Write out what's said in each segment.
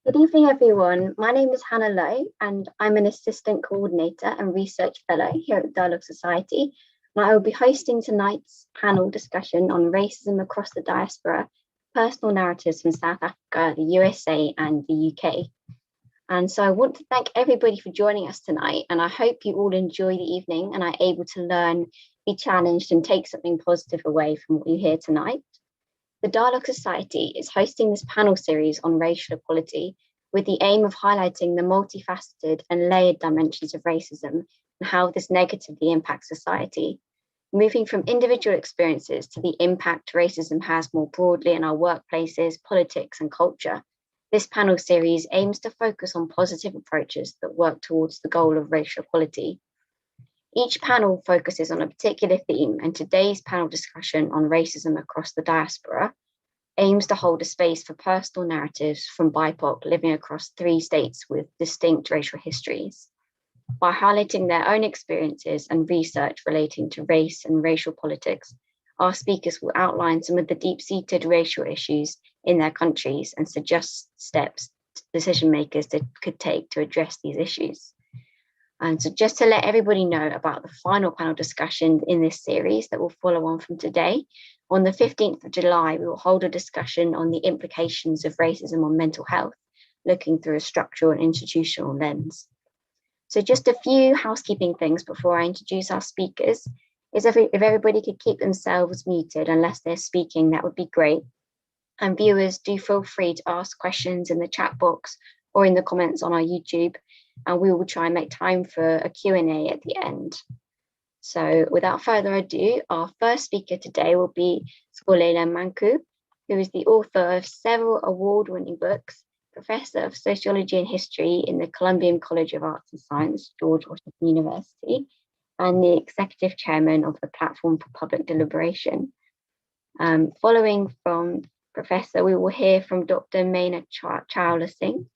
Good evening, everyone. My name is Hannah Lowe, and I'm an assistant coordinator and research fellow here at the Dialogue Society. And I will be hosting tonight's panel discussion on racism across the diaspora, personal narratives from South Africa, the USA, and the UK. And so I want to thank everybody for joining us tonight, and I hope you all enjoy the evening and are able to learn, be challenged, and take something positive away from what you hear tonight. The Dialogue Society is hosting this panel series on racial equality with the aim of highlighting the multifaceted and layered dimensions of racism and how this negatively impacts society, moving from individual experiences to the impact racism has more broadly in our workplaces, politics, and culture. This panel series aims to focus on positive approaches that work towards the goal of racial equality. Each panel focuses on a particular theme, and today's panel discussion on racism across the diaspora aims to hold a space for personal narratives from BIPOC living across 3 states with distinct racial histories. By highlighting their own experiences and research relating to race and racial politics, our speakers will outline some of the deep-seated racial issues in their countries and suggest steps decision makers could take to address these issues. And so just to let everybody know about the final panel discussion in this series that will follow on from today, on the 15th of July, we will hold a discussion on the implications of racism on mental health, looking through a structural and institutional lens. So just a few housekeeping things before I introduce our speakers. If everybody could keep themselves muted unless they're speaking, that would be great. And viewers, do feel free to ask questions in the chat box or in the comments on our YouTube, and we will try and make time for a Q&A at the end. So without further ado, our first speaker today will be Xolela Mangcu, who is the author of several award-winning books, Professor of Sociology and History in the Columbian College of Arts and Science, George Washington University, and the Executive Chairman of the Platform for Public Deliberation. Following from Professor, we will hear from Dr. Maina Chawla Singh,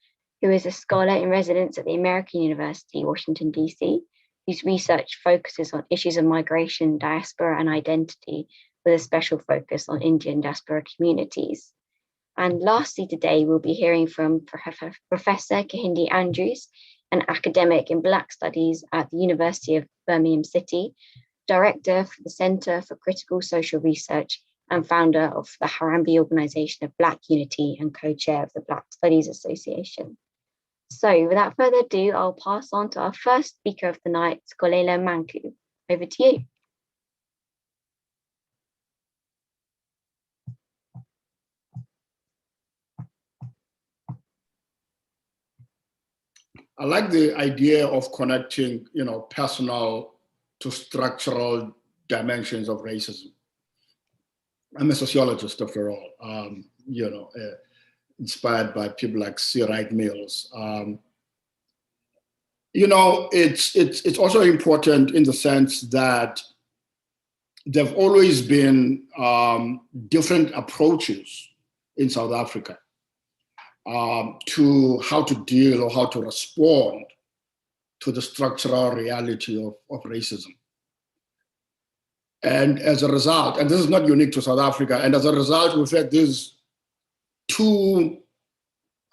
who is a scholar in residence at the American University, Washington, DC, whose research focuses on issues of migration, diaspora, and identity, with a special focus on Indian diaspora communities. And lastly, today we'll be hearing from Professor Kehinde Andrews, an academic in Black Studies at the University of Birmingham City, Director for the Center for Critical Social Research, and founder of the Harambee Organization of Black Unity and co-chair of the Black Studies Association. So without further ado, I'll pass on to our first speaker of the night, Xolela Mangcu. Over to you. I like the idea of connecting, personal to structural dimensions of racism. I'm a sociologist, after all, inspired by people like C. Wright Mills. It's also important in the sense that there have always been different approaches in South Africa to how to deal or how to respond to the structural reality of racism. And as a result, and this is not unique to South Africa, and as a result, we've had these 2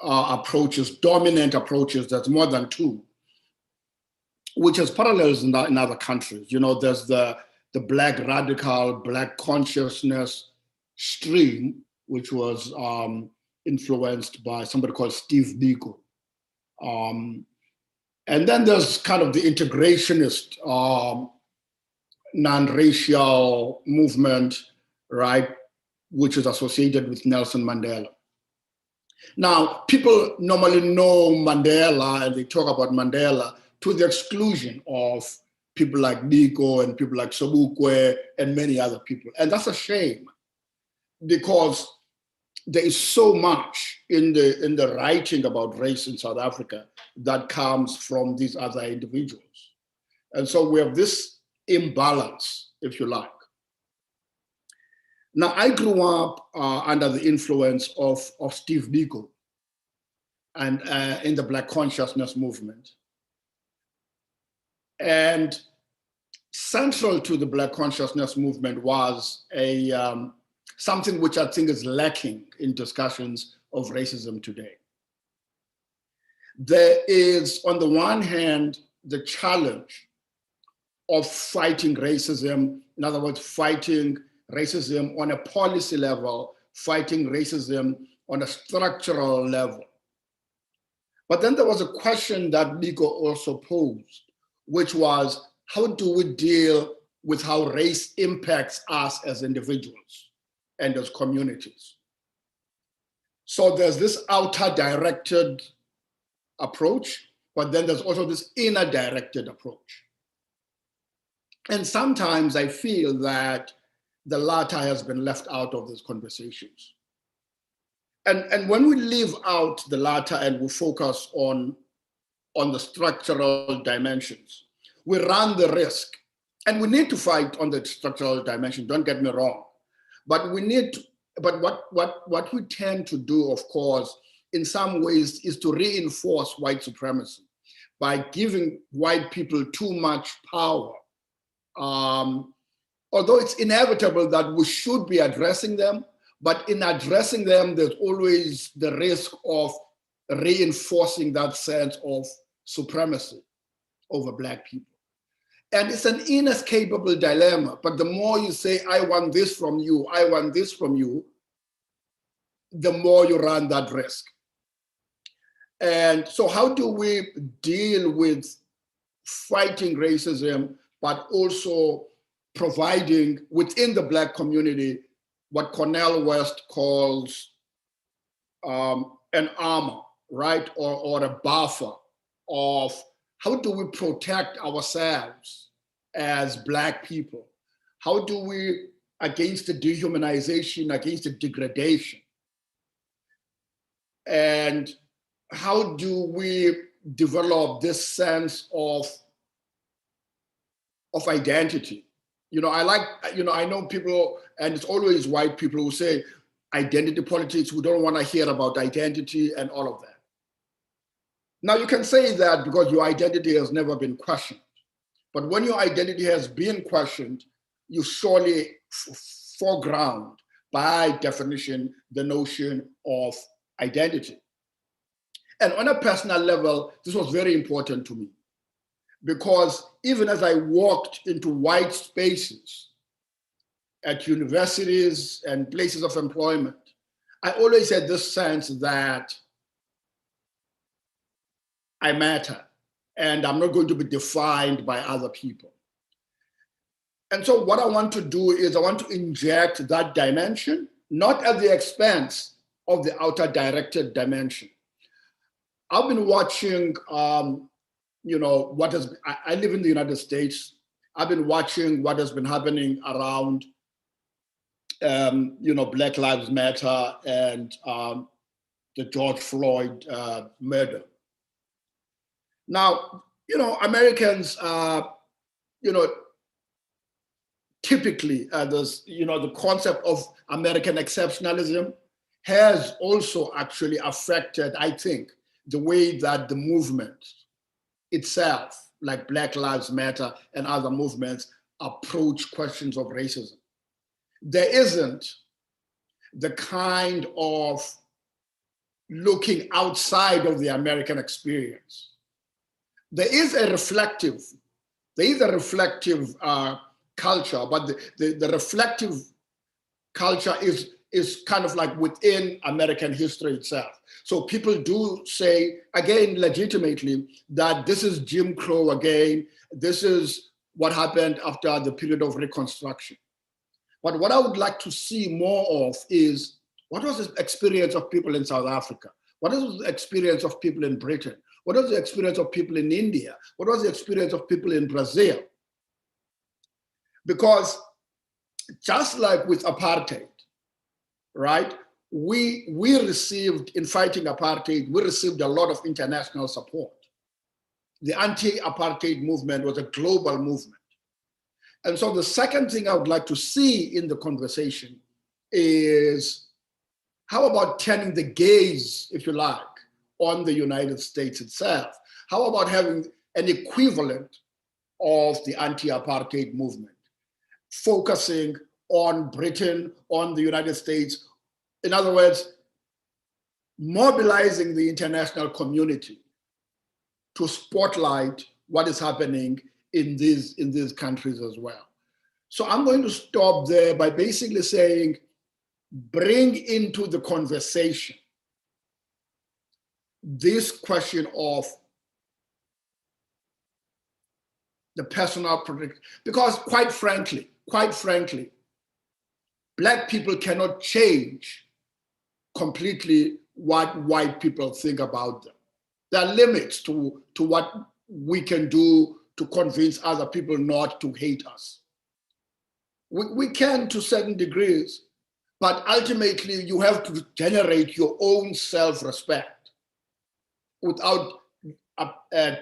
approaches, dominant approaches, that's more than 2, which has parallels in other countries. There's the Black radical, Black consciousness stream, which was influenced by somebody called Steve Biko. And then there's kind of the integrationist non-racial movement, right, which is associated with Nelson Mandela. Now, people normally know Mandela and they talk about Mandela to the exclusion of people like Biko and people like Sobukwe and many other people. And that's a shame, because there is so much in the writing about race in South Africa that comes from these other individuals. And so we have this imbalance, if you like. Now, I grew up under the influence of Steve Biko and in the Black consciousness movement. And central to the Black consciousness movement was something which I think is lacking in discussions of racism today. There is, on the one hand, the challenge of fighting racism, in other words, fighting racism on a policy level, fighting racism on a structural level. But then there was a question that Nico also posed, which was, how do we deal with how race impacts us as individuals and as communities? So there's this outer directed approach, but then there's also this inner directed approach. And sometimes I feel that the latter has been left out of these conversations. And when we leave out the latter and we focus on the structural dimensions, we run the risk. And we need to fight on the structural dimension, don't get me wrong. But we need to, but what we tend to do, of course, in some ways is to reinforce white supremacy by giving white people too much power. Although it's inevitable that we should be addressing them, but in addressing them, there's always the risk of reinforcing that sense of supremacy over Black people. And it's an inescapable dilemma, but the more you say, I want this from you, I want this from you, the more you run that risk. And so how do we deal with fighting racism, but also providing within the Black community what Cornel West calls an armor, right? Or a buffer of how do we protect ourselves as Black people? How do we, against the dehumanization, against the degradation? And how do we develop this sense of identity? You know, I know people, and it's always white people who say identity politics, we don't want to hear about identity and all of that. Now you can say that because your identity has never been questioned. But when your identity has been questioned, you surely foreground, by definition, the notion of identity. And on a personal level, this was very important to me, because even as I walked into white spaces at universities and places of employment, I always had this sense that I matter and I'm not going to be defined by other people. And so what I want to do is I want to inject that dimension, not at the expense of the outer directed dimension. I've been watching, you know, I live in the United States. I've been watching what has been happening around, you know, Black Lives Matter and the George Floyd murder. Now, you know, Americans, you know, typically there's, you know, the concept of American exceptionalism has also actually affected, I think, the way that the movement itself, like Black Lives Matter and other movements, approach questions of racism. There isn't the kind of looking outside of the American experience. There is a reflective culture, but the reflective culture is kind of like within American history itself. So people do say, again, legitimately, that this is Jim Crow again, this is what happened after the period of Reconstruction. But what I would like to see more of is, what was the experience of people in South Africa? What was the experience of people in Britain? What was the experience of people in India? What was the experience of people in Brazil? Because just like with apartheid, right? We received, in fighting apartheid, we received a lot of international support. The anti-apartheid movement was a global movement. And so the second thing I would like to see in the conversation is, how about turning the gaze, if you like, on the United States itself? How about having an equivalent of the anti-apartheid movement, focusing on Britain, on the United States? In other words, mobilizing the international community to spotlight what is happening in these countries as well. So I'm going to stop there by basically saying, bring into the conversation this question of the personal protection, because quite frankly, Black people cannot change completely what white people think about them. There are limits to what we can do to convince other people not to hate us. We can to certain degrees, but ultimately you have to generate your own self-respect without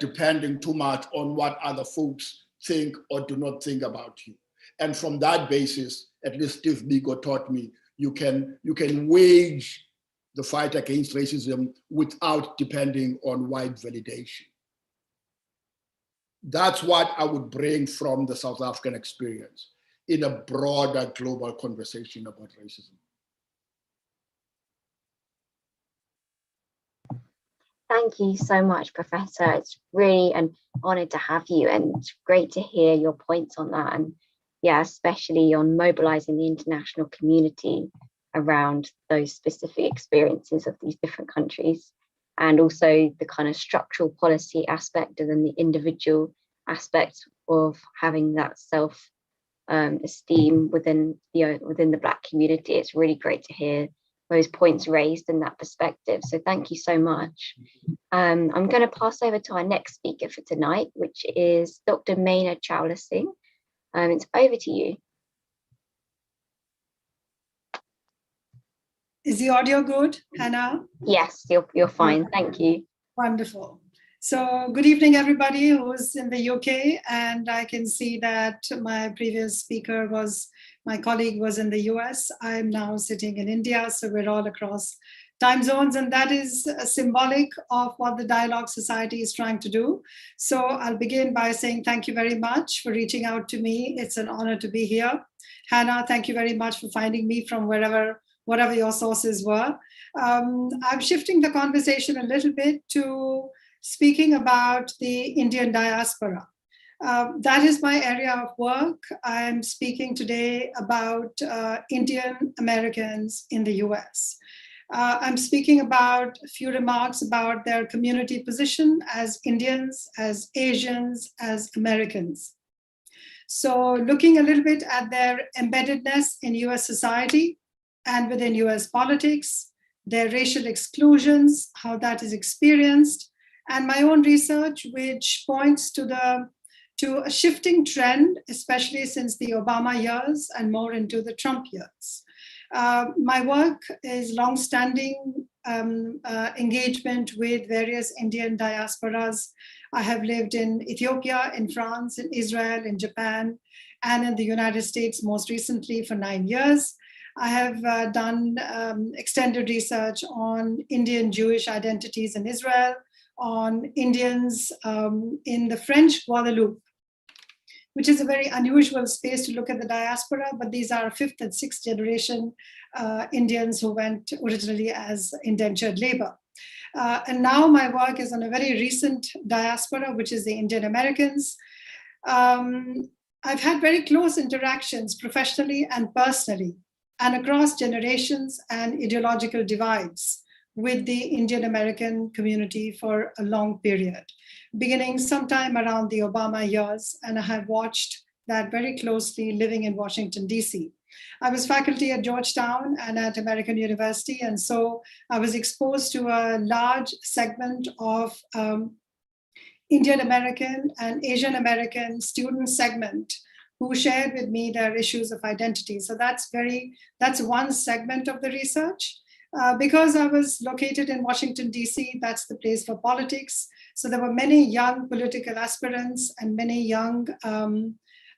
depending too much on what other folks think or do not think about you. And from that basis, at least Steve Biko taught me, you can wage the fight against racism without depending on white validation. That's what I would bring from the South African experience in a broader global conversation about racism. Thank you so much, Professor. It's really an honor to have you, and it's great to hear your points on that. And yeah, especially on mobilizing the international community around those specific experiences of these different countries, and also the kind of structural policy aspect and then the individual aspect of having that self-esteem within the Black community. It's really great to hear those points raised in that perspective. So thank you so much. I'm going to pass over to our next speaker for tonight, which is Dr. Maina Chawla Singh. It's over to you. Is the audio good, Hannah? Yes, you're fine. Thank you. Wonderful. So good evening, everybody who's in the UK. And I can see that my previous speaker my colleague was in the US. I'm now sitting in India. So we're all across time zones. And that is symbolic of what the Dialogue Society is trying to do. So I'll begin by saying thank you very much for reaching out to me. It's an honor to be here. Hannah, thank you very much for finding me from whatever your sources were. I'm shifting the conversation a little bit to speaking about the Indian diaspora. That is my area of work. I'm speaking today about Indian Americans in the US. I'm speaking about a few remarks about their community position as Indians, as Asians, as Americans. So looking a little bit at their embeddedness in US society and within US politics, their racial exclusions, how that is experienced, and my own research, which points to a shifting trend, especially since the Obama years and more into the Trump years. My work is longstanding engagement with various Indian diasporas. I have lived in Ethiopia, in France, in Israel, in Japan, and in the United States most recently for 9 years. I have done extended research on Indian Jewish identities in Israel, on Indians in the French Guadeloupe, which is a very unusual space to look at the diaspora, but these are 5th and 6th generation Indians who went originally as indentured labor. And now my work is on a very recent diaspora, which is the Indian Americans. I've had very close interactions professionally and personally, and across generations and ideological divides with the Indian American community for a long period, beginning sometime around the Obama years, and I have watched that very closely living in Washington, DC. I was faculty at Georgetown and at American University, and so I was exposed to a large segment of Indian American and Asian American student segment who shared with me their issues of identity. So that's one segment of the research. Because I was located in Washington, DC, that's the place for politics. So there were many young political aspirants and many young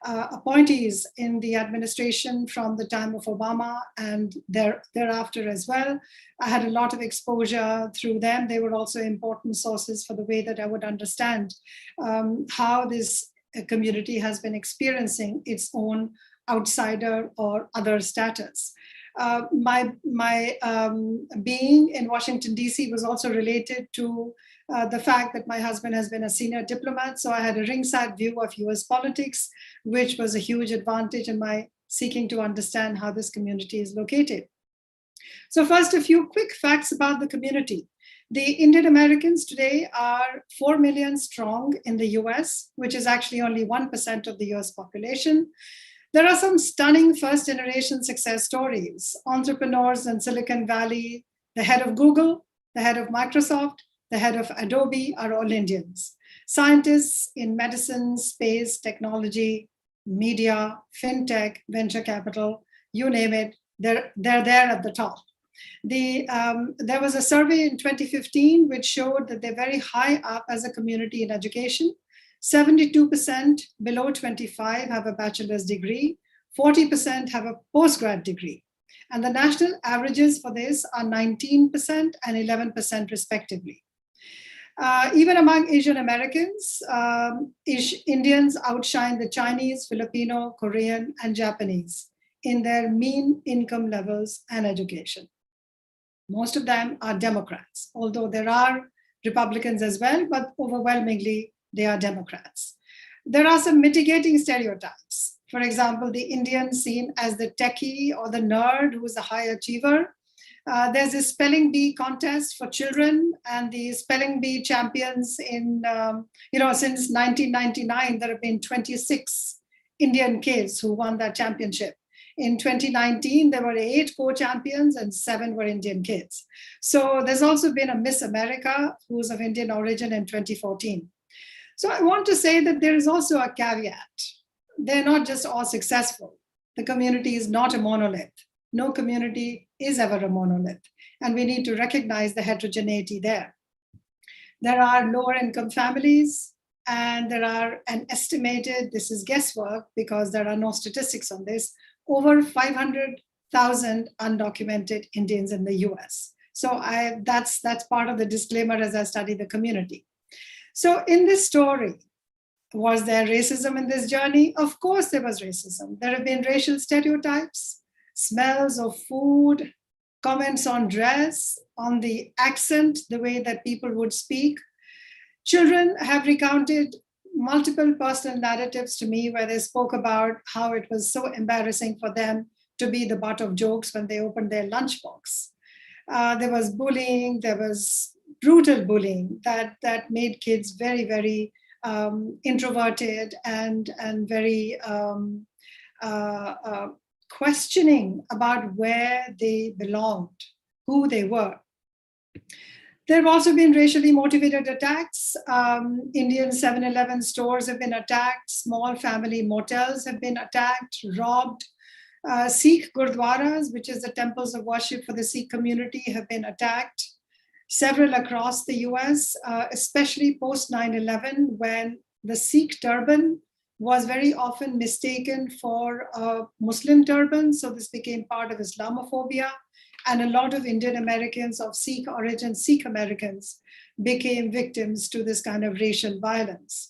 appointees in the administration from the time of Obama and thereafter as well. I had a lot of exposure through them. They were also important sources for the way that I would understand how this community has been experiencing its own outsider or other status. My being in Washington, D.C. was also related to the fact that my husband has been a senior diplomat. So I had a ringside view of US politics, which was a huge advantage in my seeking to understand how this community is located. So first, a few quick facts about the community. The Indian Americans today are 4 million strong in the US, which is actually only 1% of the US population. There are some stunning first-generation success stories. Entrepreneurs in Silicon Valley, the head of Google, the head of Microsoft, the head of Adobe are all Indians. Scientists in medicine, space, technology, media, fintech, venture capital, you name it, they're there at the top. There was a survey in 2015 which showed that they're very high up as a community in education. 72% below 25 have a bachelor's degree, 40% have a postgrad degree. And the national averages for this are 19% and 11% respectively. Even among Asian Americans, Indians outshine the Chinese, Filipino, Korean, and Japanese in their mean income levels and education. Most of them are Democrats, although there are Republicans as well, but overwhelmingly they are Democrats. There are some mitigating stereotypes. For example, the Indian seen as the techie or the nerd who is a high achiever. There's a spelling bee contest for children, and the spelling bee champions in, since 1999, there have been 26 Indian kids who won that championship. In 2019, there were 8 co-champions and 7 were Indian kids. So there's also been a Miss America who's of Indian origin in 2014. So I want to say that there is also a caveat. They're not just all successful. The community is not a monolith. No community is ever a monolith. And we need to recognize the heterogeneity there. There are lower income families, and there are an estimated, this is guesswork because there are no statistics on this, over 500,000 undocumented Indians in the US. So that's part of the disclaimer as I study the community. So in this story, was there racism in this journey? Of course there was racism. There have been racial stereotypes, smells of food, comments on dress, on the accent, the way that people would speak. Children have recounted multiple personal narratives to me where they spoke about how it was so embarrassing for them to be the butt of jokes when they opened their lunchbox. There was bullying, there was brutal bullying that made kids very, very introverted and very questioning about where they belonged, who they were. There have also been racially motivated attacks. Indian 7-Eleven stores have been attacked. Small family motels have been attacked, robbed. Sikh gurdwaras, which is the temples of worship for the Sikh community, have been attacked. Several across the US, especially post 9/11, when the Sikh turban was very often mistaken for a Muslim turban. So this became part of Islamophobia. And a lot of Indian Americans of Sikh origin, Sikh Americans, became victims to this kind of racial violence.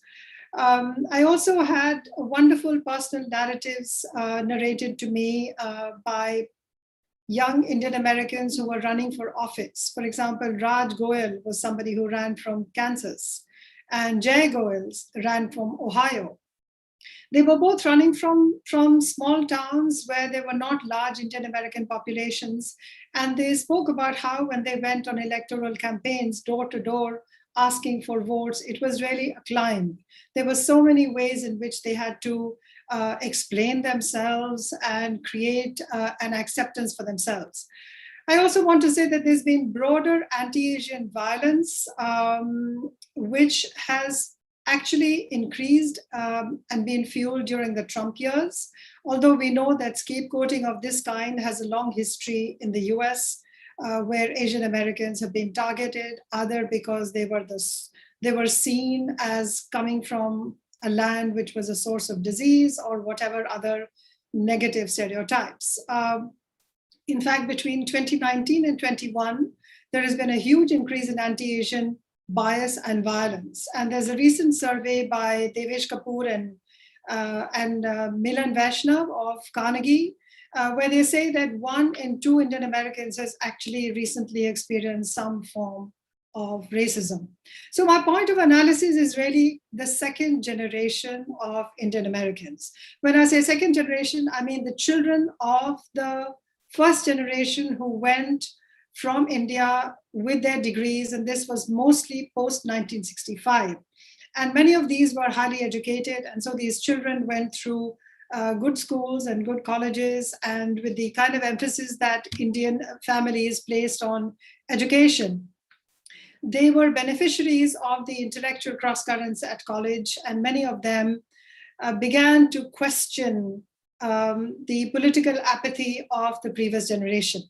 I also had wonderful personal narratives narrated to me by young Indian Americans who were running for office. For example, Raj Goel was somebody who ran from Kansas, and Jay Goel ran from Ohio. They were both running from small towns where there were not large Indian American populations. And they spoke about how when they went on electoral campaigns, door to door, asking for votes, it was really a climb. There were so many ways in which they had to explain themselves and create an acceptance for themselves. I also want to say that there's been broader anti-Asian violence, which has actually increased and been fueled during the Trump years. Although we know that scapegoating of this kind has a long history in the US, where Asian Americans have been targeted, either because they were seen as coming from a land which was a source of disease or whatever other negative stereotypes. In fact, between 2019 and 21, there has been a huge increase in anti-Asian bias and violence. And there's a recent survey by Devesh Kapoor and and Milan Vaishnav of Carnegie, where they say that 1 in 2 Indian Americans has actually recently experienced some form of racism. So my point of analysis is really the second generation of Indian Americans. When I say second generation, I mean the children of the first generation who went from India with their degrees, and this was mostly post-1965. And many of these were highly educated, and so these children went through good schools and good colleges, and with the kind of emphasis that Indian families placed on education. They were beneficiaries of the intellectual cross-currents at college, and many of them began to question the political apathy of the previous generation.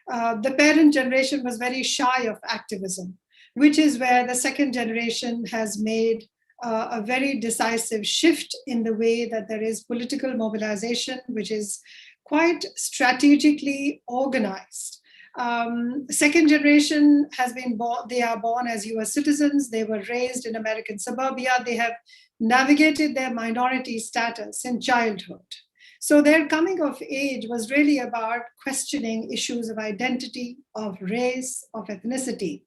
The parent generation was very shy of activism, which is where the second generation has made a very decisive shift in the way that there is political mobilization, which is quite strategically organized. Second generation has been born, they are born as US citizens, they were raised in American suburbia, they have navigated their minority status in childhood. So their coming of age was really about questioning issues of identity, of race, of ethnicity,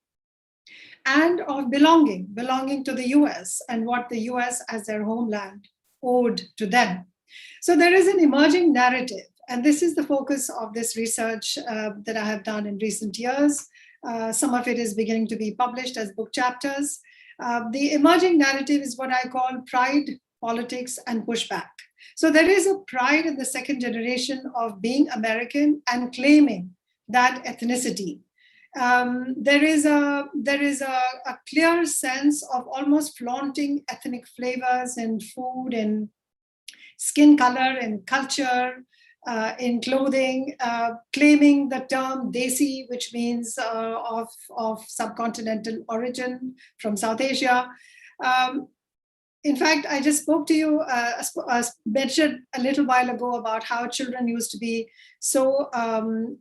and of belonging to the US and what the US as their homeland owed to them. So there is an emerging narrative, and this is the focus of this research that I have done in recent years. Some of it is beginning to be published as book chapters. The emerging narrative is what I call pride, politics, and pushback. So there is a pride in the second generation of being American and claiming that ethnicity. There is a clear sense of almost flaunting ethnic flavors in food, in skin color, in culture, in clothing, claiming the term Desi, which means of subcontinental origin from South Asia. In fact, I just spoke to you, mentioned a little while ago about how children used to be so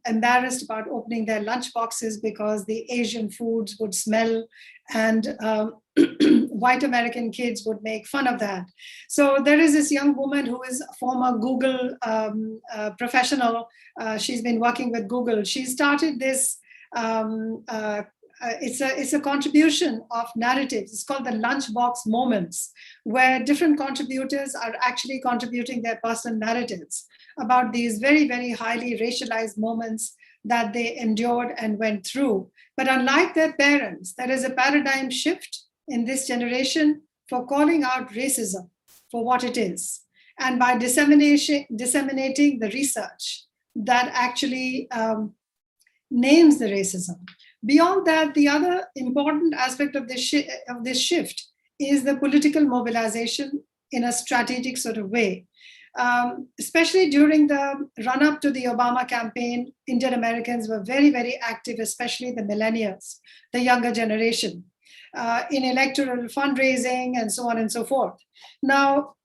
embarrassed about opening their lunch boxes because the Asian foods would smell, and white American kids would make fun of that. So there is this young woman who is a former Google professional. She's been working with Google. She started this it's a contribution of narratives. It's called the lunchbox moments, where different contributors are actually contributing their personal narratives about these very, very highly racialized moments that they endured and went through. But unlike their parents, there is a paradigm shift in this generation for calling out racism for what it is, and by disseminating the research that actually names the racism. Beyond that, the other important aspect of this shift is the political mobilization in a strategic sort of way. Especially during the run-up to the Obama campaign, Indian Americans were very, very active, especially the millennials, the younger generation, in electoral fundraising and so on and so forth. Now,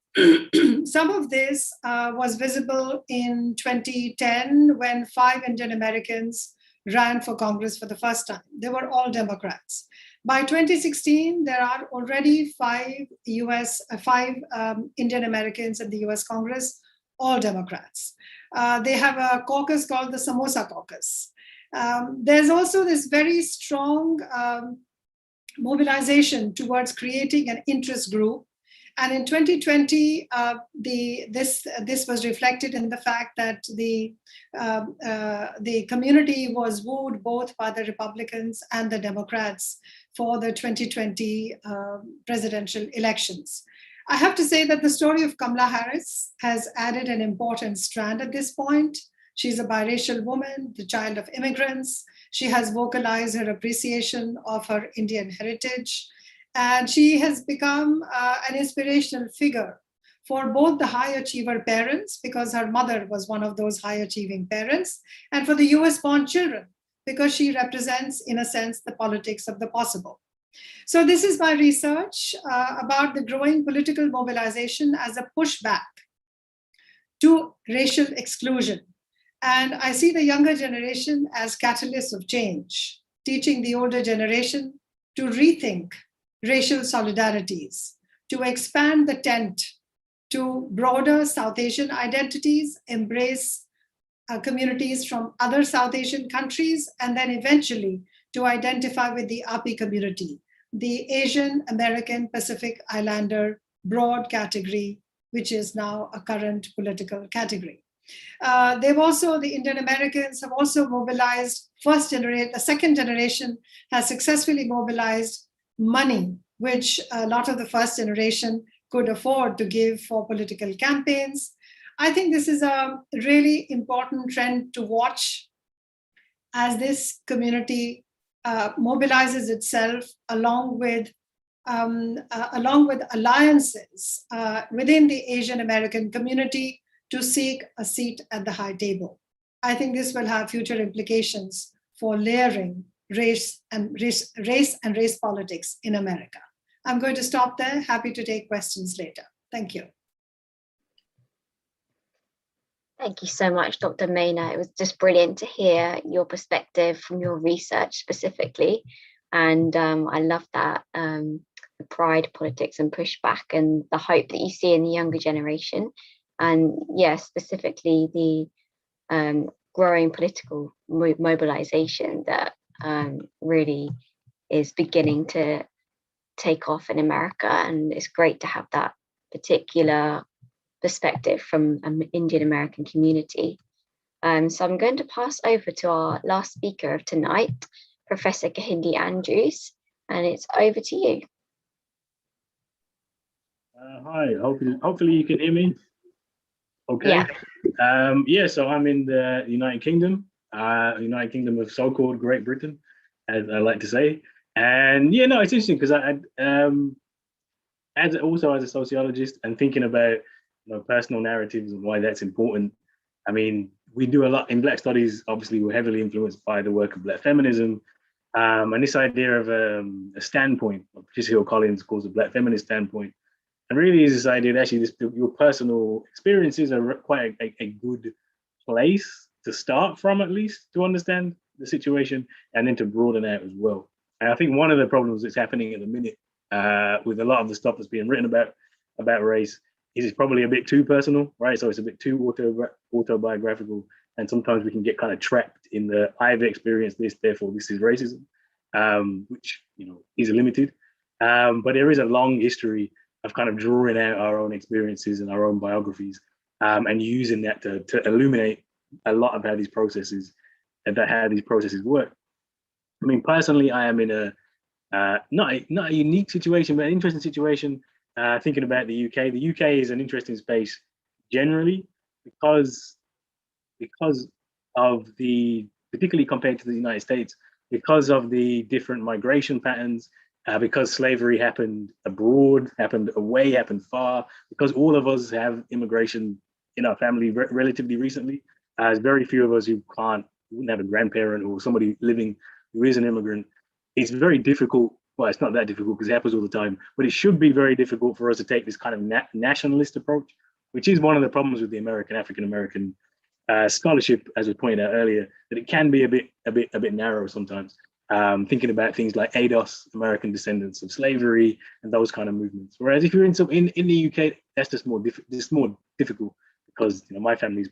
some of this was visible in 2010 when 5 Indian Americans ran for Congress for the first time. They were all Democrats. By 2016, there are already 5 Indian Americans in the US Congress, all Democrats. They have a caucus called the Samosa Caucus. There's also this very strong mobilization towards creating an interest group. And in 2020, this was reflected in the fact that the community was wooed both by the Republicans and the Democrats for the 2020 presidential elections. I have to say that the story of Kamala Harris has added an important strand at this point. She's a biracial woman, the child of immigrants. She has vocalized her appreciation of her Indian heritage. And she has become an inspirational figure for both the high achiever parents, because her mother was one of those high achieving parents, and for the US born children, because she represents, in a sense, the politics of the possible. So this is my research about the growing political mobilization as a pushback to racial exclusion. And I see the younger generation as catalysts of change, teaching the older generation to rethink racial solidarities, to expand the tent, to broader South Asian identities, embrace communities from other South Asian countries, and then eventually to identify with the API community, the Asian American Pacific Islander broad category, which is now a current political category. The Indian Americans have also mobilized the second generation has successfully mobilized money, which a lot of the first generation could afford to give for political campaigns. I think this is a really important trend to watch as this community mobilizes itself along with alliances within the Asian American community to seek a seat at the high table. I think this will have future implications for layering race and race politics in America. I'm going to stop there. Happy to take questions later. Thank you. Thank you so much, Dr. Maina. It was just brilliant to hear your perspective from your research specifically. And I love that, the pride politics and pushback and the hope that you see in the younger generation. And yeah, specifically the growing political mobilization that really is beginning to take off in America. And it's great to have that particular perspective from an Indian American community. So I'm going to pass over to our last speaker of tonight, Professor Kehinde Andrews, and it's over to you. Hi, hopefully you can hear me. Okay. Yeah. So I'm in the United Kingdom of so-called Great Britain, as I like to say. And yeah, no, it's interesting because as a sociologist and thinking about personal narratives and why that's important. I mean, we do a lot in Black studies. Obviously, we're heavily influenced by the work of Black feminism, and this idea of a standpoint, Patricia Hill Collins calls a Black feminist standpoint, and really is this idea that actually your personal experiences are quite a good place to start from, at least to understand the situation, and then to broaden out as well. And I think one of the problems that's happening at the minute with a lot of the stuff that's being written about race is it's probably a bit too personal, right? So it's a bit too autobiographical, and sometimes we can get kind of trapped in the I've experienced this, therefore this is racism, which is limited. But there is a long history of kind of drawing out our own experiences and our own biographies, and using that to illuminate a lot of how these processes work. I mean, personally, I am in a not a unique situation, but an interesting situation. Thinking about the UK. The UK is an interesting space generally because of the, particularly compared to the United States, because of the different migration patterns, because slavery happened abroad, happened away, happened far, because all of us have immigration in our family relatively recently. There's very few of us who wouldn't have a grandparent or somebody living who is an immigrant. It's very difficult. Well, it's not that difficult because it happens all the time, but it should be very difficult for us to take this kind of nationalist approach, which is one of the problems with the African-American scholarship, as was pointed out earlier, that it can be a bit narrow sometimes. Thinking about things like ADOS, American descendants of slavery, and those kind of movements. Whereas if you're in the UK, that's just more difficult because my family's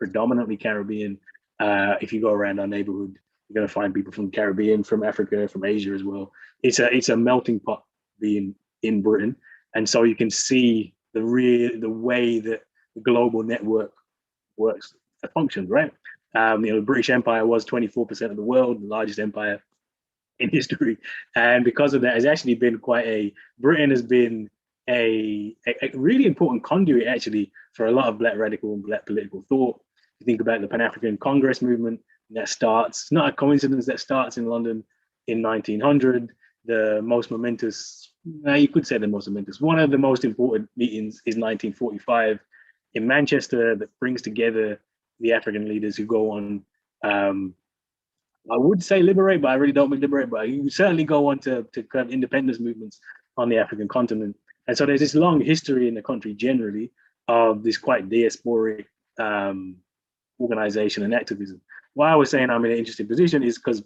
predominantly Caribbean. If you go around our neighborhood, you're going to find people from the Caribbean, from Africa, from Asia as well. It's a melting pot being in Britain, and so you can see the way that the global network functions, right? The British Empire was 24% of the world, the largest empire in history, and because of that, has actually been Britain has been a really important conduit actually for a lot of Black radical and Black political thought. You think about the Pan-African Congress movement. That starts, not a coincidence, that starts in London in 1900. The most momentous, you could say the most momentous, one of the most important meetings is 1945 in Manchester, that brings together the African leaders who go on, I would say liberate, but I really don't mean liberate, but you certainly go on to kind of independence movements on the African continent. And so there's this long history in the country generally of this quite diasporic organization and activism. Why I was saying I'm in an interesting position is because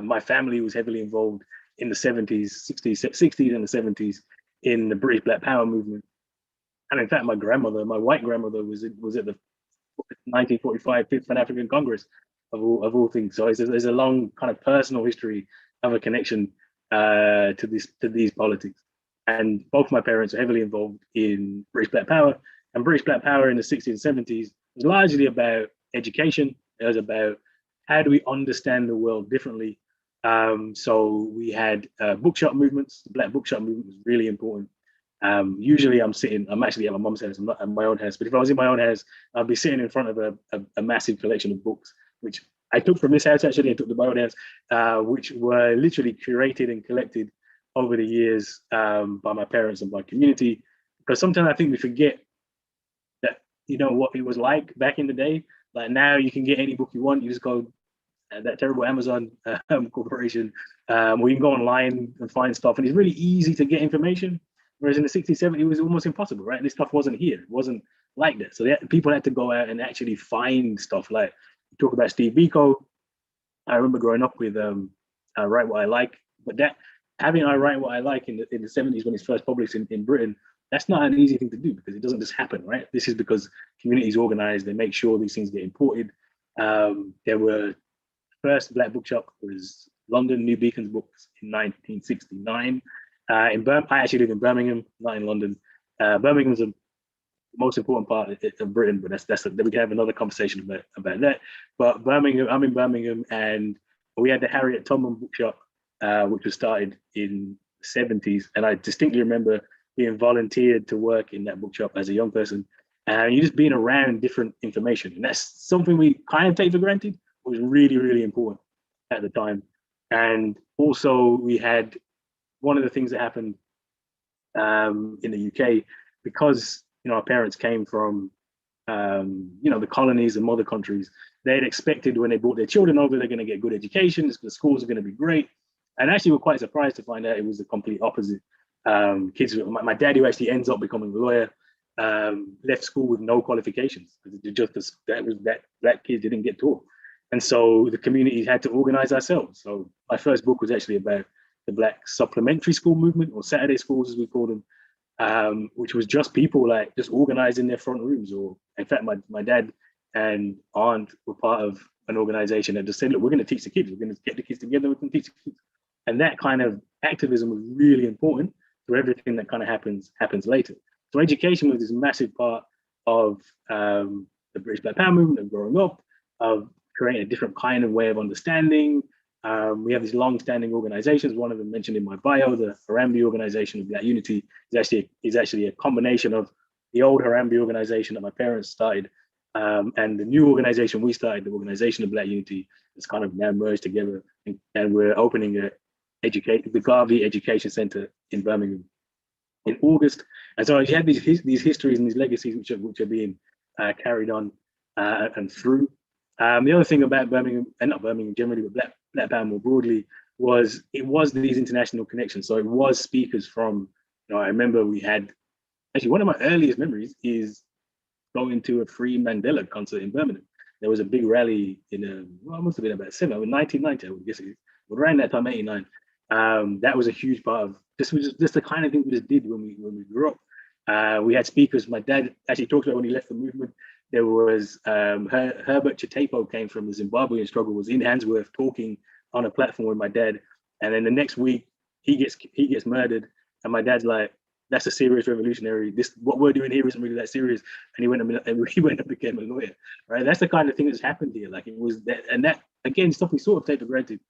my family was heavily involved in the 60s and the 70s in the British Black Power movement. And in fact, my grandmother, my white grandmother, was at the 1945 Fifth Pan-African Congress of all things. So there's a long kind of personal history of a connection to these politics. And both my parents are heavily involved in British Black Power. And British Black Power in the 60s and 70s was largely about education. It was about how do we understand the world differently. So we had bookshop movements. The Black bookshop movement was really important. Usually I'm actually at my mum's house, I'm not at my own house, but if I was in my own house, I'd be sitting in front of a massive collection of books, which I took from this house, actually. I took to my own house, which were literally curated and collected over the years by my parents and by community. Because sometimes I think we forget that, what it was like back in the day. Like now you can get any book you want. You just go that terrible Amazon corporation, or you can go online and find stuff, and it's really easy to get information. Whereas in the 60s, 70s, it was almost impossible, right? This stuff wasn't here. It wasn't like that. So people had to go out and actually find stuff. Like, you talk about Steve Biko. I remember growing up with I Write What I Like, but having I Write What I Like in the 70s when it's first published in Britain, that's not an easy thing to do because it doesn't just happen, right? This is because communities organize, they make sure these things get imported. There were first Black bookshop was London New Beacons Books in 1969. I actually live in Birmingham, not in London. Birmingham's the most important part of Britain, but we can have another conversation about that. But Birmingham, I'm in Birmingham, and we had the Harriet Tubman bookshop, which was started in the 70s, and I distinctly remember being volunteered to work in that bookshop as a young person, and you just being around different information, and that's something we kind of take for granted. It was really, really important at the time. And also we had one of the things that happened in the UK, because our parents came from the colonies and mother countries, they had expected when they brought their children over, they're going to get good education, the schools are going to be great, and actually we're quite surprised to find out it was the complete opposite. Kids, my dad, who actually ends up becoming a lawyer, left school with no qualifications because black kids didn't get taught, and so the communities had to organize ourselves. So my first book was actually about the Black supplementary school movement, or Saturday schools as we call them, which was just people just organized in their front rooms. Or in fact, my dad and aunt were part of an organization that just said, look, we're going to teach the kids, we're going to get the kids together, we can teach the kids. And that kind of activism was really important to everything that kind of happens later. So education was this massive part of the British Black Power movement, of growing up, of creating a different kind of way of understanding. We have these long-standing organizations. One of them mentioned in my bio, the Harambee Organization of Black Unity, is actually a combination of the old Harambee organization that my parents started and the new organization we started, the Organization of Black Unity. It's kind of now merged together, and we're opening the Garvey Education Center in Birmingham in August. And so you have these histories and these legacies which are being carried on and through. The other thing about Birmingham, and not Birmingham generally, but Black Power more broadly, was these international connections. So it was speakers from, I remember we had, actually one of my earliest memories is going to a Free Mandela concert in Birmingham. There was a big rally it must have been about 1990, I would guess, but around that time, 89. That was a huge part of, this was just the kind of thing we just did when we grew up. We had speakers. My dad actually talked about when he left the movement. There was Herbert Chitepo came from the Zimbabwean struggle, was in Handsworth talking on a platform with my dad, and then the next week he gets murdered, and my dad's like, "That's a serious revolutionary. What we're doing here isn't really that serious." And he went and became a lawyer. Right? That's the kind of thing that's happened here. Like it was that, and that again, stuff we sort of take for granted,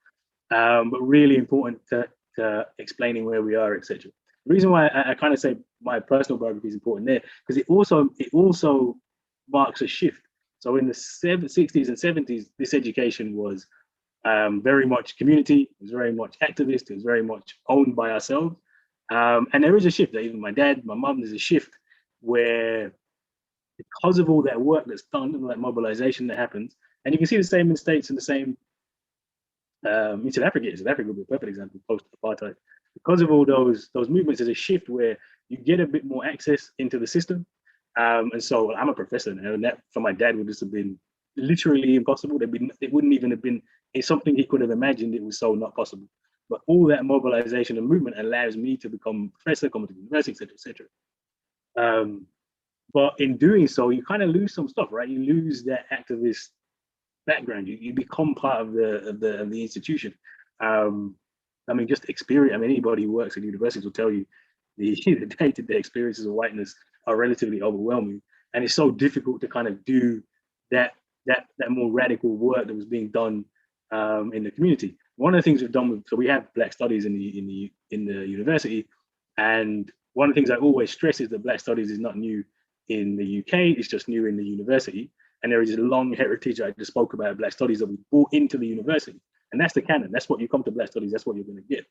but really important to explaining where we are, etc. The reason why I kind of say my personal biography is important there, because it also marks a shift. So in the 60s and 70s, this education was very much community, it was very much activist, it was very much owned by ourselves. And there is a shift, even my dad, my mum, there's a shift where, because of all that work that's done and that mobilization that happens, and you can see the same in the States and the same in South Africa. South Africa would be a perfect example, post-apartheid. Because of all those movements, there's a shift where you get a bit more access into the system. And so I'm a professor now, and that for my dad would just have been literally impossible. It wouldn't even have been something he could have imagined. It was so not possible. But all that mobilization and movement allows me to become a professor, come to the university, etc., etc. But in doing so, you kind of lose some stuff, right? You lose that activist background. You become part of the institution. I mean, just experience. I mean, anybody who works at universities will tell you the day-to-day experiences of whiteness are relatively overwhelming, and it's so difficult to kind of do that more radical work that was being done in the community. One of the things we've done so we have Black Studies in the university, and one of the things I always stress is that Black Studies is not new in the UK, it's just new in the university. And there is a long heritage I just spoke about Black Studies that we brought into the university. And that's the canon. That's what you come to Black Studies, that's what you're going to get.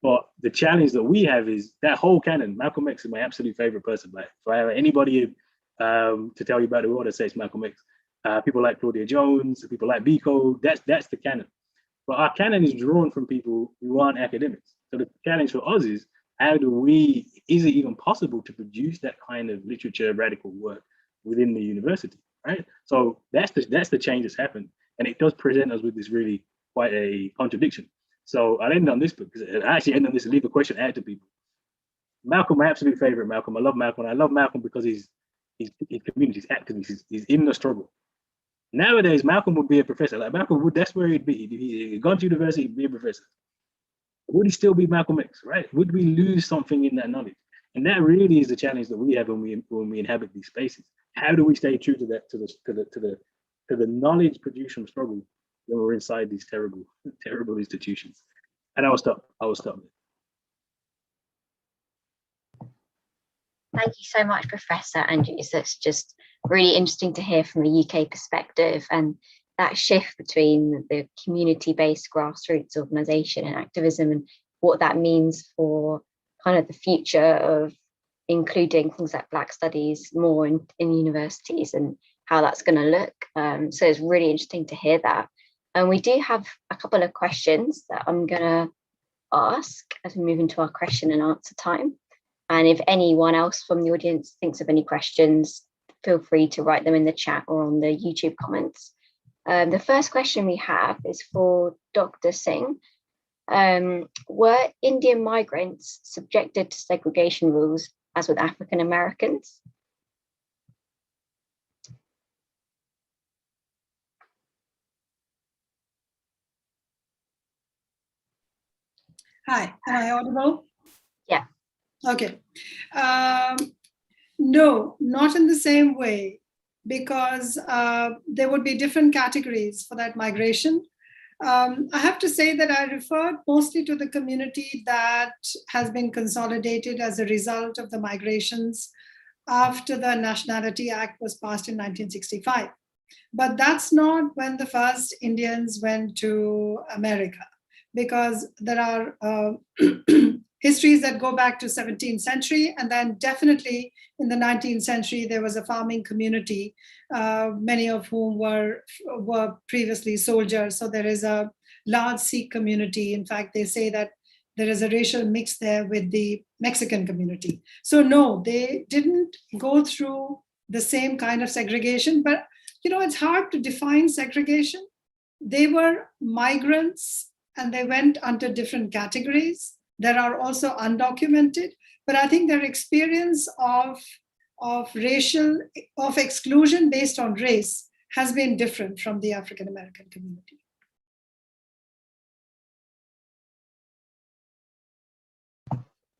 But the challenge that we have is that whole canon. Malcolm X is my absolute favorite person. Like, if I have anybody to tell you about the world, I'd say it's Malcolm X. People like Claudia Jones, people like Biko, that's the canon. But our canon is drawn from people who aren't academics. So the challenge for us is, is it even possible to produce that kind of literature radical work within the university, right? So that's the change that's happened. And it does present us with this really quite a contradiction. So I'll end on this book, because I actually end on this and leave a question out to people. Malcolm, my absolute favorite Malcolm. I love Malcolm. I love Malcolm because he's community, he's activist, he's in the struggle. Nowadays, Malcolm would be a professor. Like Malcolm would, that's where he'd be. He'd gone to university, he'd be a professor. Would he still be Malcolm X, right? Would we lose something in that knowledge? And that really is the challenge that we have when we inhabit these spaces. How do we stay true to that, to the knowledge produced from struggle when we're inside these terrible institutions? And I will stop there. Thank you so much, Professor Andrews. That's just really interesting to hear from a UK perspective, and that shift between the community-based grassroots organisation and activism, and what that means for kind of the future of including things like Black Studies more in universities, and how that's going to look. So it's really interesting to hear that. And we do have a couple of questions that I'm going to ask as we move into our question and answer time. And if anyone else from the audience thinks of any questions, feel free to write them in the chat or on the YouTube comments. The first question we have is for Dr. Singh. Were Indian migrants subjected to segregation rules as with African Americans? Hi, am I audible? Yeah. Okay. No, not in the same way, because there would be different categories for that migration. I have to say that I referred mostly to the community that has been consolidated as a result of the migrations after the Nationality Act was passed in 1965. But that's not when the first Indians went to America, because there are histories that go back to 17th century, and then definitely in the 19th century, there was a farming community, many of whom were previously soldiers. So there is a large Sikh community. In fact, they say that there is a racial mix there with the Mexican community. So no, they didn't go through the same kind of segregation, but it's hard to define segregation. They were migrants and they went under different categories. There are also undocumented, but I think their experience of exclusion based on race has been different from the African American community.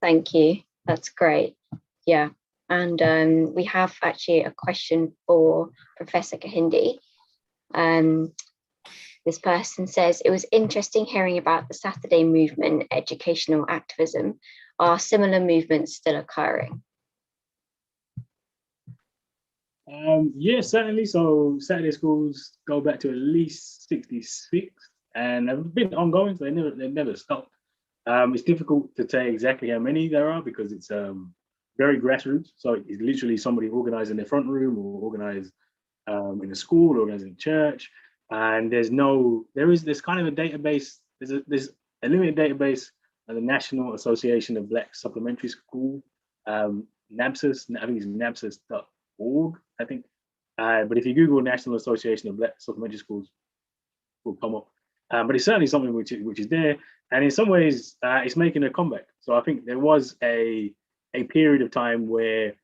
Thank you. That's great. Yeah. And we have actually a question for Professor Kehinde. This person says, it was interesting hearing about the Saturday movement, educational activism. Are similar movements still occurring? Yeah, certainly. So Saturday schools go back to at least 66 and have been ongoing, so they've never stopped. It's difficult to say exactly how many there are because it's very grassroots. So it's literally somebody organized in their front room or organized in a school, organized in a church. And there's kind of a database, there's a limited database of the National Association of Black Supplementary School, NABSIS, I think it's nabsis.org, I think. But if you Google National Association of Black Supplementary Schools, it will come up. But it's certainly something which is there. And in some ways, it's making a comeback. So I think there was a period of time where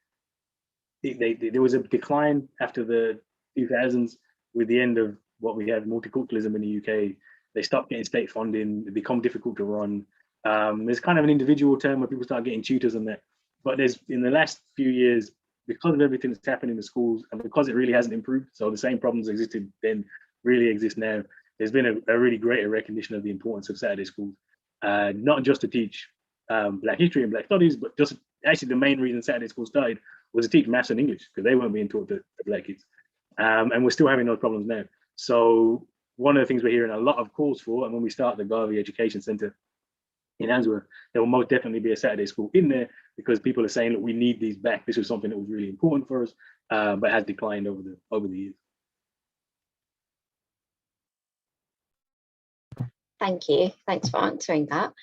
there was a decline after the 2000s with the end of what we had, multiculturalism in the UK. They stopped getting state funding, it become difficult to run. There's kind of an individual term where people start getting tutors on that. But there's, in the last few years, because of everything that's happened in the schools and because it really hasn't improved, so the same problems existed then really exist now, there's been a really greater recognition of the importance of Saturday schools, not just to teach Black history and Black studies, but just actually the main reason Saturday school started was to teach maths and English, because they weren't being taught to Black kids. And we're still having those problems now. So one of the things we're hearing a lot of calls for, and when we start the Garvey Education Centre in Handsworth, there will most definitely be a Saturday school in there, because people are saying, look, we need these back. This was something that was really important for us, but has declined over the years. Thank you. Thanks for answering that.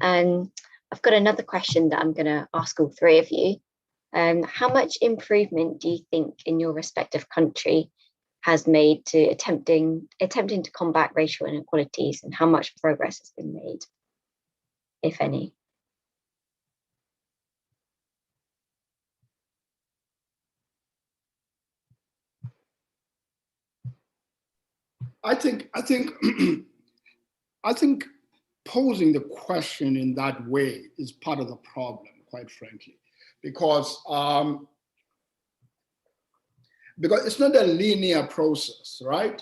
I've got another question that I'm going to ask all three of you. How much improvement do you think in your respective country has made to attempting to combat racial inequalities, and how much progress has been made, if any? I think posing the question in that way is part of the problem, quite frankly, because it's not a linear process, right?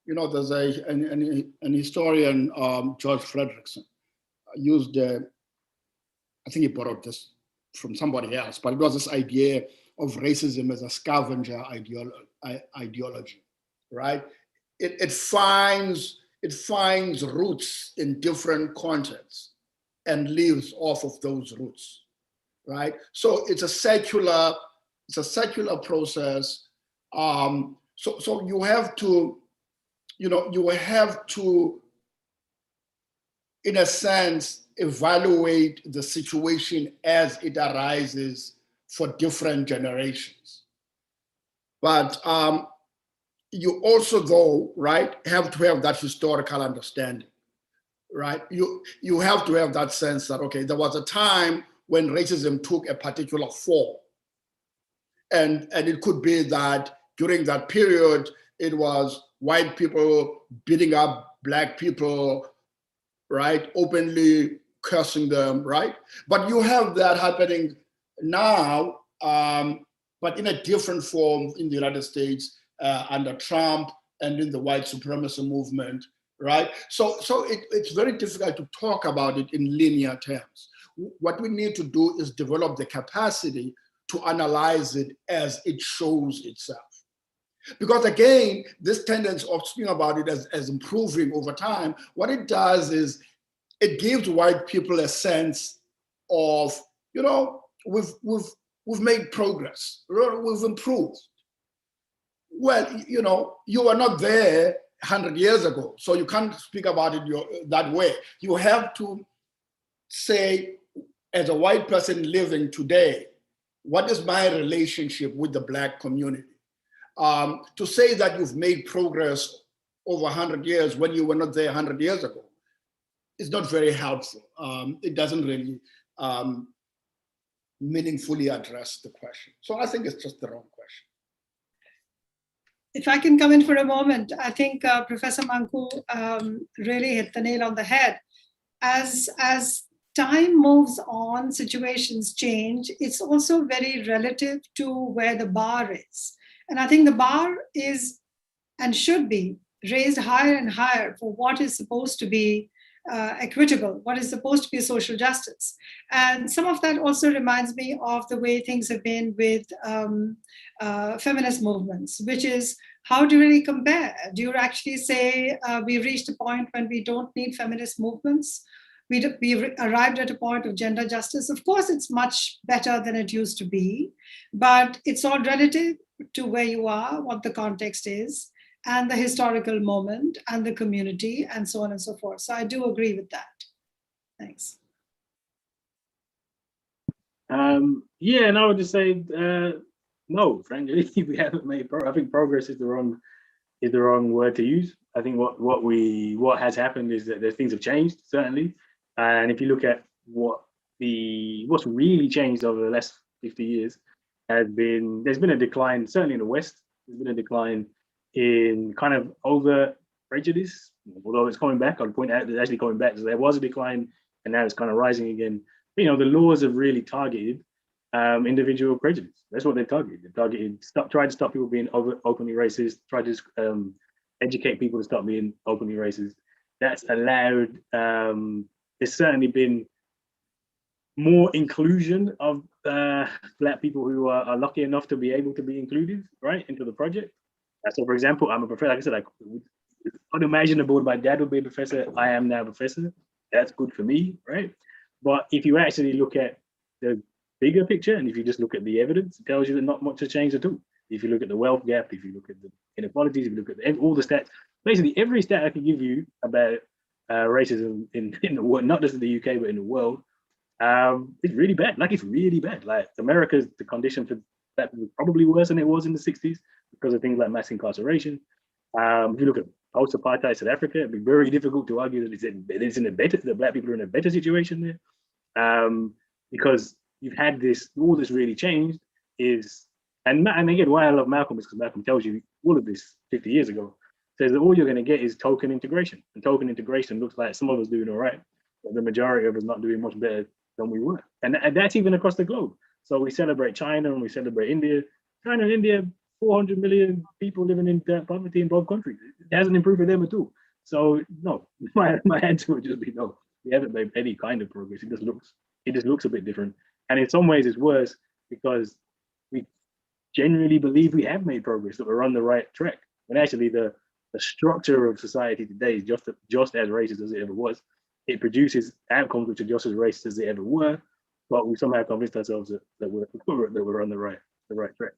There's an historian, George Fredrickson, used, I think he borrowed this from somebody else, but it was this idea of racism as a scavenger ideology, right? It finds roots in different contexts and lives off of those roots, right? So it's a secular process. So you have to, in a sense, evaluate the situation as it arises for different generations. But you also, though, right, have to have that historical understanding, right? You have to have that sense that, okay, there was a time when racism took a particular form. And it could be that during that period, it was white people beating up Black people, right? Openly cursing them, right? But you have that happening now, but in a different form in the United States under Trump and in the white supremacy movement, right? So it's very difficult to talk about it in linear terms. What we need to do is develop the capacity to analyze it as it shows itself. Because again, this tendency of speaking about it as improving over time, what it does is it gives white people a sense of, we've made progress, we've improved. Well, you were not there 100 years ago, so you can't speak about it that way. You have to say, as a white person living today, what is my relationship with the Black community? To say that you've made progress over 100 years when you were not there 100 years ago is not very helpful. It doesn't really meaningfully address the question. So I think it's just the wrong question. If I can come in for a moment, I think Professor Mangcu really hit the nail on the head. As time moves on, situations change. It's also very relative to where the bar is. And I think the bar is and should be raised higher and higher for what is supposed to be equitable, what is supposed to be social justice. And some of that also reminds me of the way things have been with feminist movements, which is, how do you really compare? Do you actually say we've reached a point when we don't need feminist movements? We've arrived at a point of gender justice. Of course, it's much better than it used to be, but it's all relative to where you are, what the context is, and the historical moment, and the community, and so on and so forth. So I do agree with that. Thanks. Yeah, and I would just say, no, frankly, we haven't made progress. I think progress is the wrong word to use. I think what has happened is that things have changed, certainly. And if you look at what's really changed over the last 50 years, there's been a decline, certainly in the West, there's been a decline in kind of over prejudice, although it's coming back. I'll point out that it's actually coming back. So there was a decline and now it's kind of rising again. But, you know, the laws have really targeted individual prejudice. That's what they targeted. They targeted, tried to stop people being openly racist, tried to educate people to stop being openly racist. That's allowed, there's certainly been more inclusion of Black people who are lucky enough to be able to be included, right, into the project. So, for example, I'm a professor. Like I said, like, unimaginable my dad would be a professor. I am now a professor. That's good for me, right? But if you actually look at the bigger picture, and if you just look at the evidence, it tells you that not much has changed at all. If you look at the wealth gap, if you look at the inequalities, if you look at all the stats, basically every stat I can give you about racism in the world, not just in the UK, but in the world, it's really bad. Like, it's really bad. Like, America's, the condition for that was probably worse than it was in the 60s because of things like mass incarceration. If you look at post-apartheid South Africa, it'd be very difficult to argue that that Black people are in a better situation there, because you've had this. All this really changed is, and again, why I love Malcolm is because Malcolm tells you all of this 50 years ago. Says that all you're going to get is token integration, and token integration looks like some of us doing all right, but the majority of us not doing much better than we were, and that's even across the globe. So we celebrate China and we celebrate India. China and India, 400 million people living in poverty in both countries. It hasn't improved for them at all. So no, my answer would just be no. We haven't made any kind of progress. It just looks a bit different, and in some ways it's worse because we genuinely believe we have made progress, that we're on the right track. When actually the structure of society today is just as racist as it ever was. It produces outcomes which are just as racist as they ever were, but we somehow convinced ourselves that we're on the right track.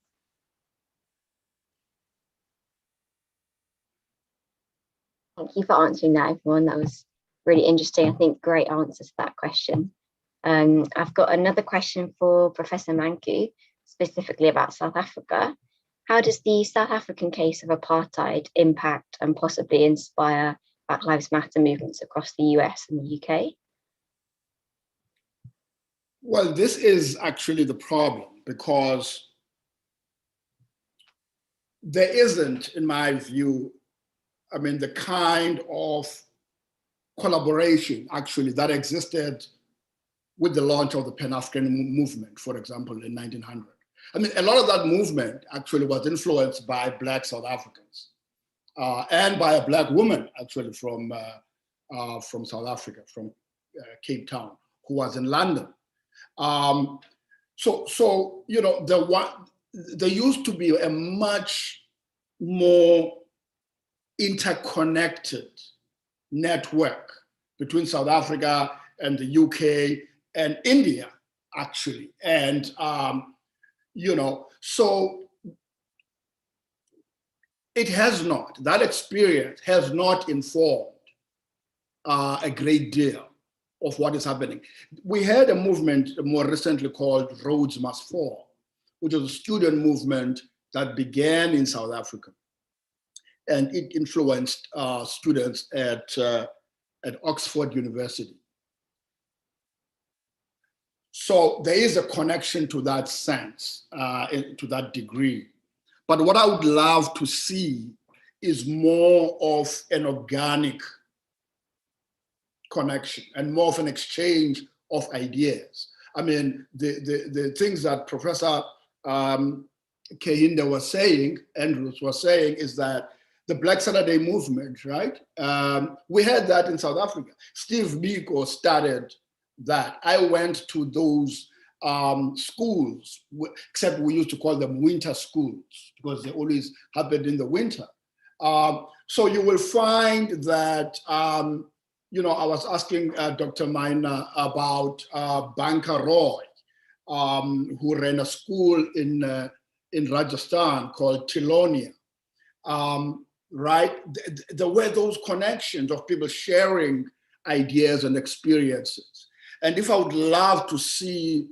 Thank you for answering that, everyone. That was really interesting. I think great answers to that question. I've got another question for Professor Mangcu, specifically about South Africa. How does the South African case of apartheid impact and possibly inspire Black Lives Matter movements across the US and the UK? Well, this is actually the problem, because there isn't, in my view, I mean, the kind of collaboration actually that existed with the launch of the Pan-African movement, for example, in 1900. I mean, a lot of that movement actually was influenced by Black South Africans and by a Black woman actually from South Africa, from Cape Town, who was in London. So you know, there used to be a much more interconnected network between South Africa and the UK and India, actually, and you know, so it has not, that experience has not informed a great deal of what is happening. We had a movement more recently called Rhodes Must Fall, which was a student movement that began in South Africa. And it influenced students at Oxford University. So there is a connection to that sense, to that degree. But what I would love to see is more of an organic connection and more of an exchange of ideas. I mean, the things that Professor Kehinde was saying, Andrews was saying, is that the Black Saturday movement, right? We had that in South Africa. Steve Biko started that. I went to those schools, except we used to call them winter schools because they always happened in the winter. So you will find that, you know, I was asking Dr. Maina about Banka Roy, who ran a school in Rajasthan called Tilonia. Right? There were those connections of people sharing ideas and experiences. And if I would love to see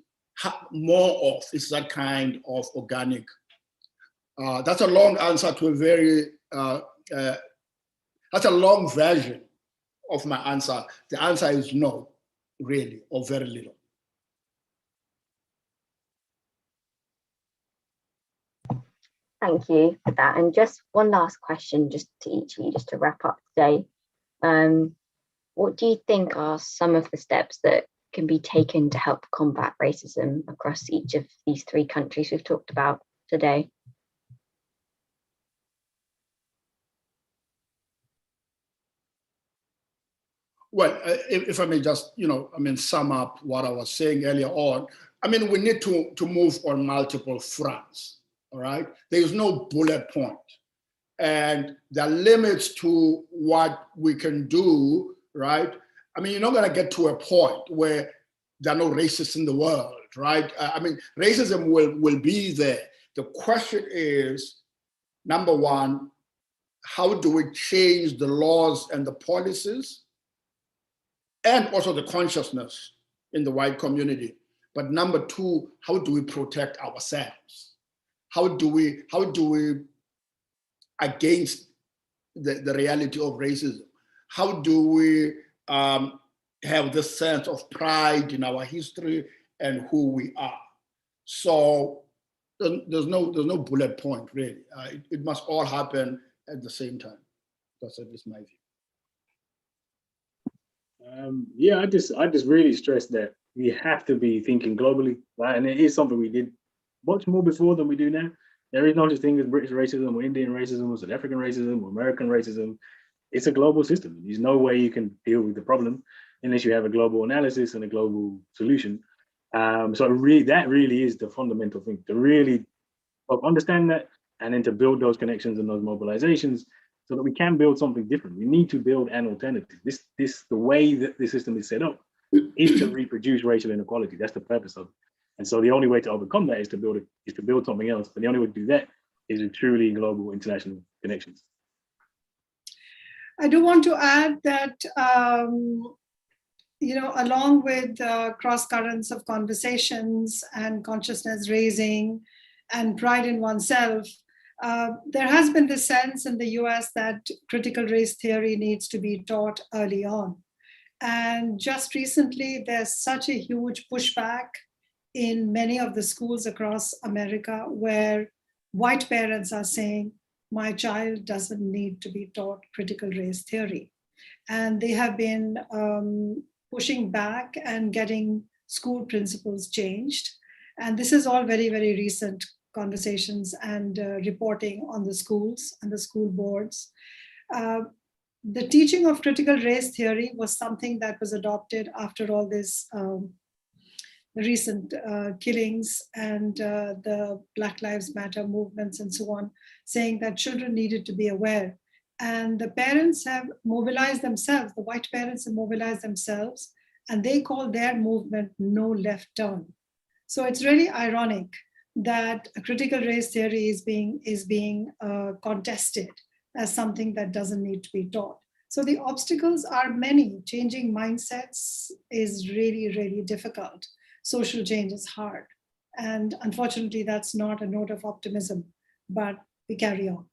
more of, is that kind of organic. That's a long answer to a very, that's a long version of my answer. The answer is no, really, or very little. Thank you for that. And just one last question, just to each of you, just to wrap up today. What do you think are some of the steps that can be taken to help combat racism across each of these three countries we've talked about today? Well, if I may just, sum up what I was saying earlier on. We need to move on multiple fronts, all right? There is no bullet point. And there are limits to what we can do, right? You're not gonna get to a point where there are no racists in the world, right? Racism will be there. The question is, number one, how do we change the laws and the policies? And also the consciousness in the white community. But number two, how do we protect ourselves? How do we against the reality of racism? How do we have this sense of pride in our history and who we are? So there's no bullet point really. It must all happen at the same time. That's at least my view. I just really stress that we have to be thinking globally, right? And it is something we did much more before than we do now. There is no such thing as British racism or Indian racism or South African racism or American racism. It's a global system. There's no way you can deal with the problem unless you have a global analysis and a global solution. So that really is the fundamental thing, to really understand that and then to build those connections and those mobilizations so that we can build something different. We need to build an alternative. The way that the system is set up is to reproduce racial inequality. That's the purpose of it. And so the only way to overcome that is to build something else. But the only way to do that is with truly global international connections. I do want to add that, along with cross currents of conversations and consciousness raising and pride in oneself, there has been this sense in the US that critical race theory needs to be taught early on. And just recently, there's such a huge pushback in many of the schools across America where white parents are saying, my child doesn't need to be taught critical race theory. And they have been pushing back and getting school principals changed. And this is all very, very recent conversations and reporting on the schools and the school boards. The teaching of critical race theory was something that was adopted after all this recent killings and the Black Lives Matter movements and so on, saying that children needed to be aware. And the parents have mobilized themselves, the white parents have mobilized themselves, and they call their movement No Left Turn. So it's really ironic that critical race theory is being contested as something that doesn't need to be taught. So the obstacles are many. Changing mindsets is really, really difficult. Social change is hard. And unfortunately, that's not a note of optimism, but we carry on.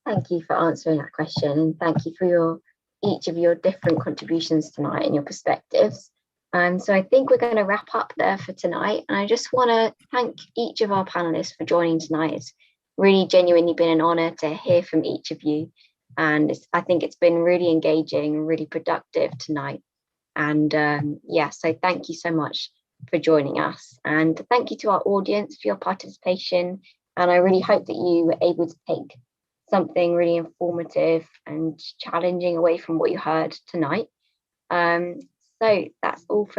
Thank you for answering that question, and thank you for each of your different contributions tonight and your perspectives. So I think we're going to wrap up there for tonight. And I just want to thank each of our panelists for joining tonight. It's really genuinely been an honor to hear from each of you. And I think it's been really engaging and really productive tonight. And so thank you so much for joining us. And thank you to our audience for your participation. And I really hope that you were able to take something really informative and challenging away from what you heard tonight. So that's all for